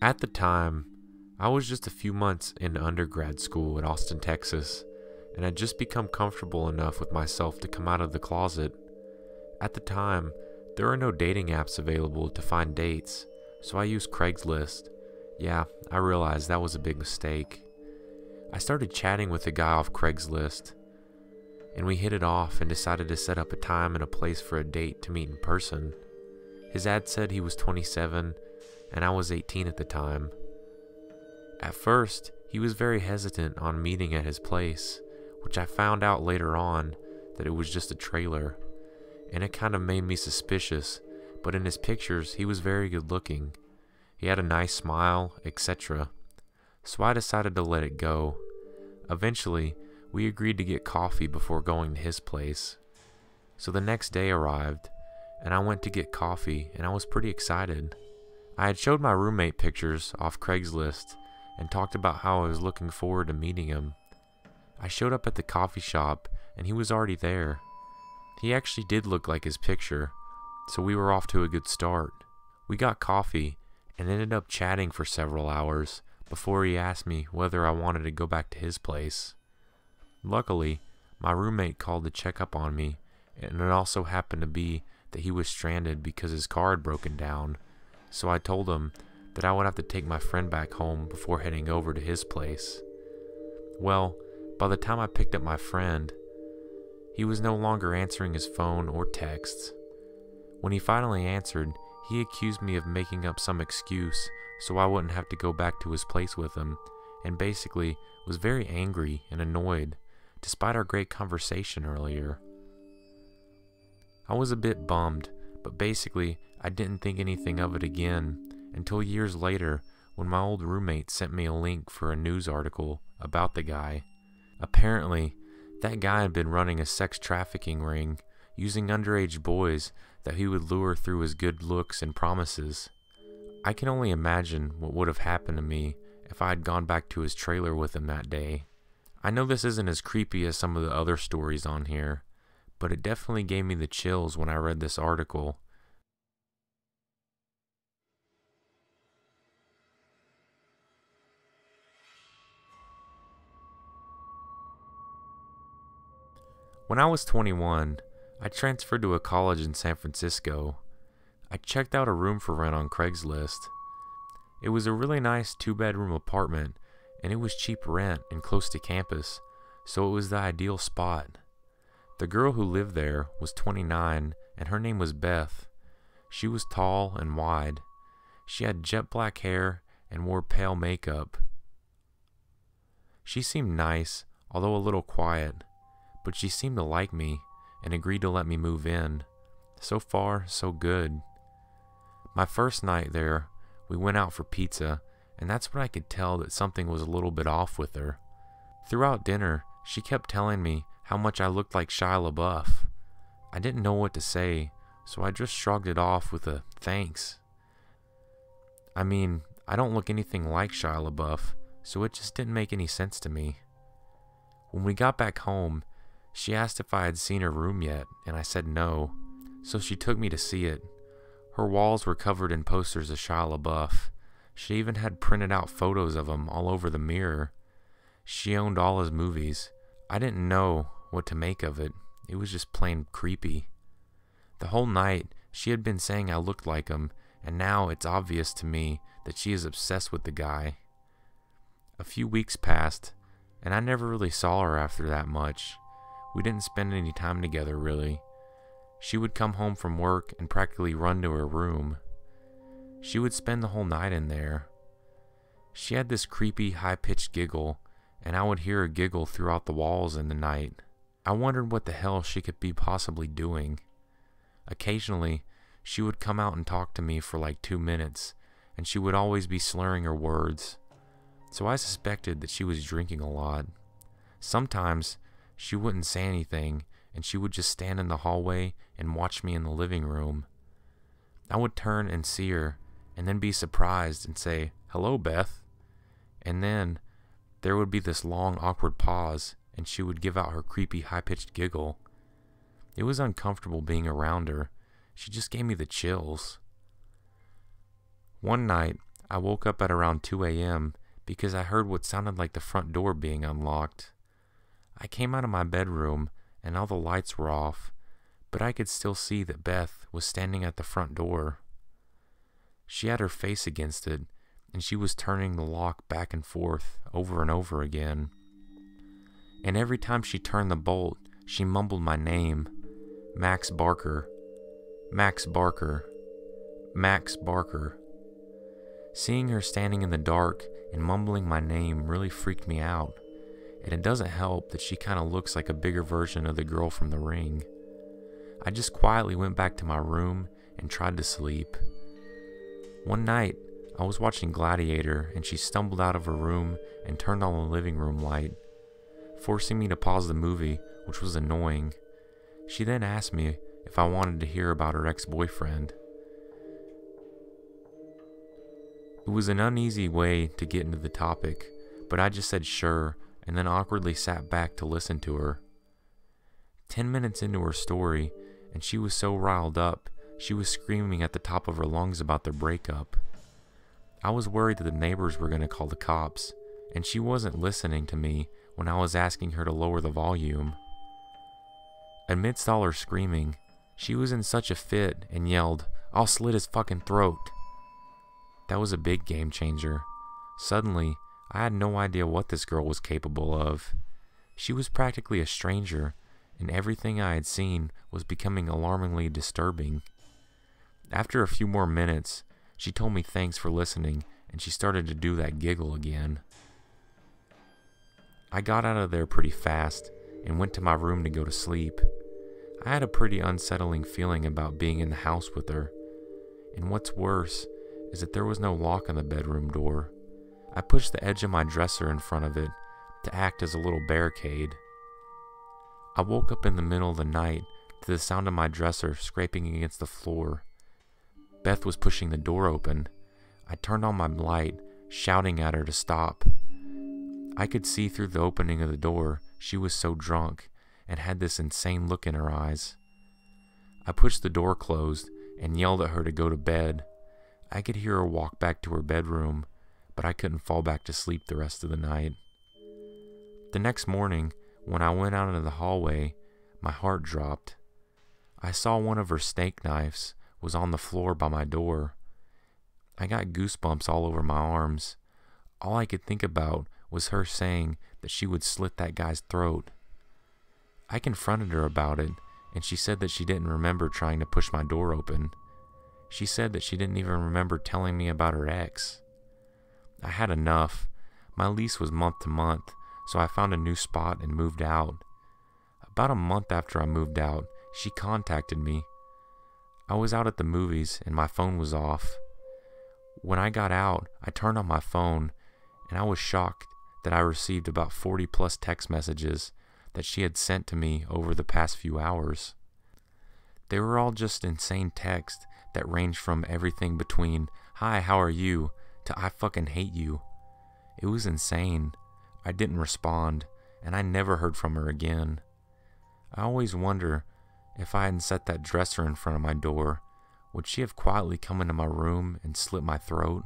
At the time, I was just a few months into undergrad school at Austin, Texas, and had just become comfortable enough with myself to come out of the closet. At the time, there were no dating apps available to find dates, so I used Craigslist. Yeah, I realized that was a big mistake. I started chatting with a guy off Craigslist, and we hit it off and decided to set up a time and a place for a date to meet in person. His ad said he was 27, and I was 18 at the time. At first, he was very hesitant on meeting at his place, which I found out later on that it was just a trailer, and it kind of made me suspicious, but in his pictures, he was very good looking. He had a nice smile, etc. So I decided to let it go. Eventually, we agreed to get coffee before going to his place. So the next day arrived, and I went to get coffee, and I was pretty excited. I had showed my roommate pictures off Craigslist and talked about how I was looking forward to meeting him. I showed up at the coffee shop, and he was already there. He actually did look like his picture, so we were off to a good start. We got coffee and ended up chatting for several hours before he asked me whether I wanted to go back to his place. Luckily, my roommate called to check up on me, and it also happened to be that he was stranded because his car had broken down, so I told him that I would have to take my friend back home before heading over to his place. Well, by the time I picked up my friend, he was no longer answering his phone or texts. When he finally answered, he accused me of making up some excuse so I wouldn't have to go back to his place with him, and basically was very angry and annoyed, despite our great conversation earlier. I was a bit bummed, but basically I didn't think anything of it again until years later when my old roommate sent me a link for a news article about the guy. Apparently, that guy had been running a sex trafficking ring using underage boys that he would lure through his good looks and promises. I can only imagine what would have happened to me if I had gone back to his trailer with him that day. I know this isn't as creepy as some of the other stories on here, but it definitely gave me the chills when I read this article. When I was 21, I transferred to a college in San Francisco. I checked out a room for rent on Craigslist. It was a really nice 2-bedroom apartment, and it was cheap rent and close to campus, so it was the ideal spot. The girl who lived there was 29, and her name was Beth. She was tall and wide. She had jet black hair and wore pale makeup. She seemed nice, although a little quiet, but she seemed to like me and agreed to let me move in. So far, so good. My first night there, we went out for pizza, and that's when I could tell that something was a little bit off with her. Throughout dinner, she kept telling me how much I looked like Shia LaBeouf. I didn't know what to say, so I just shrugged it off with a thanks. I mean, I don't look anything like Shia LaBeouf, so it just didn't make any sense to me. When we got back home, she asked if I had seen her room yet, and I said no, so she took me to see it. Her walls were covered in posters of Shia LaBeouf. She even had printed out photos of him all over the mirror. She owned all his movies. I didn't know what to make of it. It was just plain creepy. The whole night, she had been saying I looked like him, and now it's obvious to me that she is obsessed with the guy. A few weeks passed, and I never really saw her after that much. We didn't spend any time together, really. She would come home from work and practically run to her room. She would spend the whole night in there. She had this creepy, high-pitched giggle, and I would hear her giggle throughout the walls in the night. I wondered what the hell she could be possibly doing. Occasionally, she would come out and talk to me for like 2 minutes, and she would always be slurring her words. So I suspected that she was drinking a lot. Sometimes, she wouldn't say anything, and she would just stand in the hallway and watch me in the living room. I would turn and see her, and then be surprised and say, "Hello, Beth." And then there would be this long, awkward pause, and she would give out her creepy, high-pitched giggle. It was uncomfortable being around her. She just gave me the chills. One night, I woke up at around 2 a.m. because I heard what sounded like the front door being unlocked. I came out of my bedroom and all the lights were off, but I could still see that Beth was standing at the front door. She had her face against it, and she was turning the lock back and forth over and over again. And every time she turned the bolt, she mumbled my name, Max Barker, Max Barker, Max Barker. Seeing her standing in the dark and mumbling my name really freaked me out, and it doesn't help that she kind of looks like a bigger version of the girl from The Ring. I just quietly went back to my room and tried to sleep. One night, I was watching Gladiator and she stumbled out of her room and turned on the living room light, forcing me to pause the movie, which was annoying. She then asked me if I wanted to hear about her ex-boyfriend. It was an uneasy way to get into the topic, but I just said sure and then awkwardly sat back to listen to her. 10 minutes into her story, and she was so riled up, she was screaming at the top of her lungs about their breakup. I was worried that the neighbors were going to call the cops, and she wasn't listening to me when I was asking her to lower the volume. Amidst all her screaming, she was in such a fit and yelled, "I'll slit his fucking throat." That was a big game changer. Suddenly, I had no idea what this girl was capable of. She was practically a stranger, and everything I had seen was becoming alarmingly disturbing. After a few more minutes, she told me thanks for listening, and she started to do that giggle again. I got out of there pretty fast and went to my room to go to sleep. I had a pretty unsettling feeling about being in the house with her, and what's worse is that there was no lock on the bedroom door. I pushed the edge of my dresser in front of it to act as a little barricade. I woke up in the middle of the night to the sound of my dresser scraping against the floor. Beth was pushing the door open. I turned on my light, shouting at her to stop. I could see through the opening of the door she was so drunk and had this insane look in her eyes. I pushed the door closed and yelled at her to go to bed. I could hear her walk back to her bedroom, but I couldn't fall back to sleep the rest of the night. The next morning, when I went out into the hallway, my heart dropped. I saw one of her steak knives was on the floor by my door. I got goosebumps all over my arms. All I could think about was her saying that she would slit that guy's throat. I confronted her about it, and she said that she didn't remember trying to push my door open. She said that she didn't even remember telling me about her ex. I had enough. My lease was month to month, so I found a new spot and moved out. About a month after I moved out, she contacted me. I was out at the movies and my phone was off. When I got out, I turned on my phone and I was shocked that I received about 40 plus text messages that she had sent to me over the past few hours. They were all just insane texts that ranged from everything between "Hi, how are you?" to "I fucking hate you." It was insane. I didn't respond, and I never heard from her again. I always wonder if I hadn't set that dresser in front of my door, would she have quietly come into my room and slit my throat?